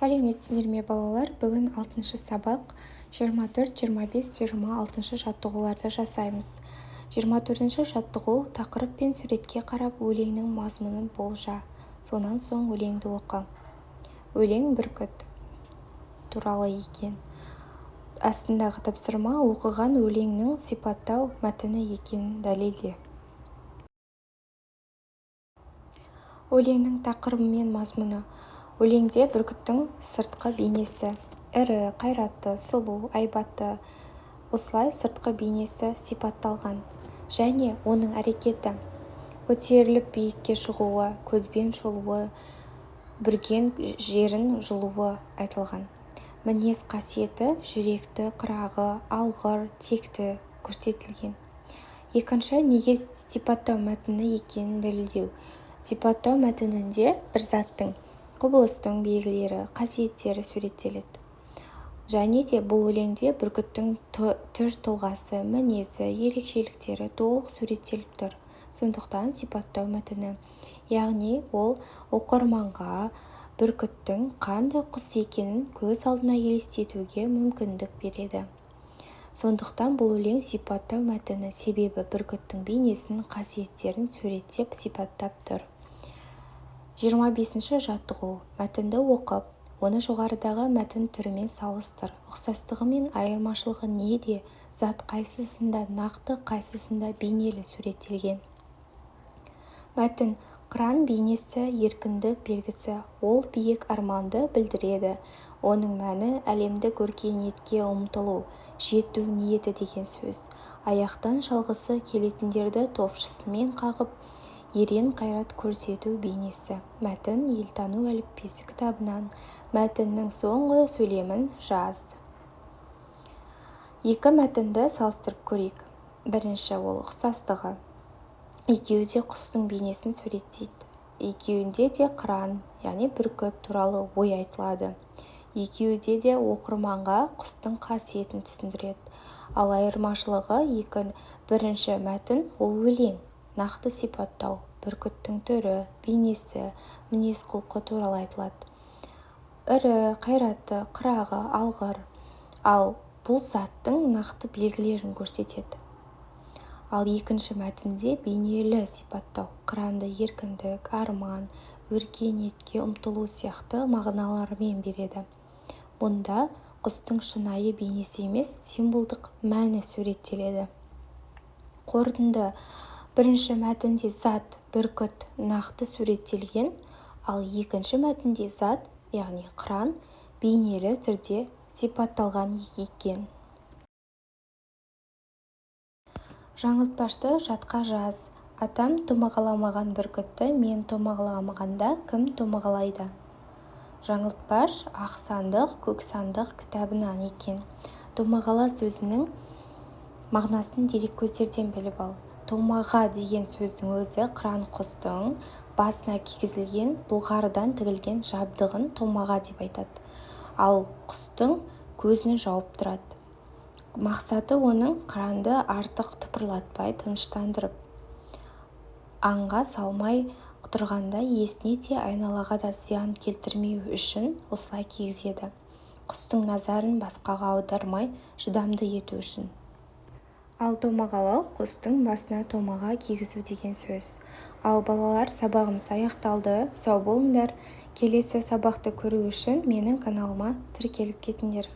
сәлеметсіздер ме балалар? Бүгін 6-шы сабақ 24, 25, 26 жаттығуларды жасаймыз. 24-ші жаттығу тақырып пен суретке қарап өлеңнің мазмұнын болжа. Сонан соң өлеңді оқы. Өлең бүркіт туралы екен. Астындағы тапсырма оқыған өлеңнің сипаттау мәтіні екенін дәлелде. Өлеңнің тақырыбы мен мазмұны. Өлеңде бүркіттің сыртқы бейнесі, ірі, қайратты, сұлу, айбатты, осылай сыртқы бейнесі сипатталған, және оның әрекеті, көтеріліп биікке шығуы, көзбен шолуы, бүрген жерін жұлуы айтылған. Мінез қасиеті, жүректі, қырағы, алғыр, текті көрсетілген. Екінші, неге сипаттау мәтіні екенін дәлелдеу. Сипаттау мәтінінде бір заттың, құбылыстың белгілері, қасиеттері суреттеледі. Және де бұл өлеңде бүркіттің түр тұлғасы, мінезі, ерекшеліктері толық суреттеліп тұр. Сондықтан сипаттау мәтіні, яғни ол оқырманға бүркіттің қандай құс екенін көз алдына елестетуге мүмкіндік береді. Сондықтан бұл өлең сипаттау мәтіні, себебі бүркіттің бейнесін, қасиеттерін суреттеп сипаттап тұр. 25-ші жаттығу. Мәтінді оқып, оны жоғарыдағы мәтін түрімен салыстыр. Ұқсастығы мен айырмашылығы неде? Зат қайсысында нақты, қайсысында бейнелі суреттелген? Мәтін. Қыран бейнесі еркіндік белгісі, ол биік арманды білдіреді. Оның мәні әлемдік өркениетке ұмтылу, жету ниеті деген сөз. Аяқтан шалғысы келетіндерді топшысымен қағып, ерен қайрат көрсету бейнесі. Мәтін елтану әліппесі кітабынан. Мәтіннің соңғы сөйлемін жаз. Екі мәтінді салыстырып көрейік. Бірінші, ол ұқсастығы. Екеуі де құстың бейнесін суреттейді. Екеуінде де қыран, яғни бүркіт туралы ой айтылады. Екеуінде де оқырманға құстың қасиетін түсіндіреді. Ал айырмашылығы бірінші мәтін ол өлең, нақты сипаттау, бүркіттің түрі, бейнесі, мінез-құлқы туралы айтылады. Ірі, қайратты, қырағы, алғыр. Ал бұл заттың нақты белгілерін көрсетеді. Ал екінші мәтінде бейнелі сипаттау, қыранды еркіндік, арман, өркениетке ұмтылу сияқты мағыналармен береді. Мұнда құстың шынайы бейнесі емес, символдық мәні суреттеледі. Қорытынды. Бірінші мәтінде зат, бүркіт нақты суреттелген, ал екінші мәтінде зат, яғни қыран, бейнелі түрде сипатталған екен. Жаңылтпашты жадқа жаз. Атам томағаламаған бүркітті мен томағаламағанда кім томағалайды? Жаңылтпаш ақ сандық, көк сандық кітабынан екен. Томағала сөзінің мағынасын дереккөздерден біліп ал. Томаға деген сөздің өзі қыран құстың басына кигізілген бұлғарыдан тігілген жабдығын томаға деп айтады. Ал құстың көзін жауып тұрады. Мақсаты оның қыранды артық тыпырлатпай тыныштандырып, аңға салмай тұрғанда есіне де айналаға да зиян келтірмеу үшін осылай кигізеді. Құстың назарын басқаға аудармай шыдамды ету үшін. Ал томағалау құстың басына томаға кигізу деген сөз. Ал балалар, сабағымыз аяқталды. Сау болыңдар. Келесі сабақты көру үшін менің каналыма тіркеліп кетіңдер.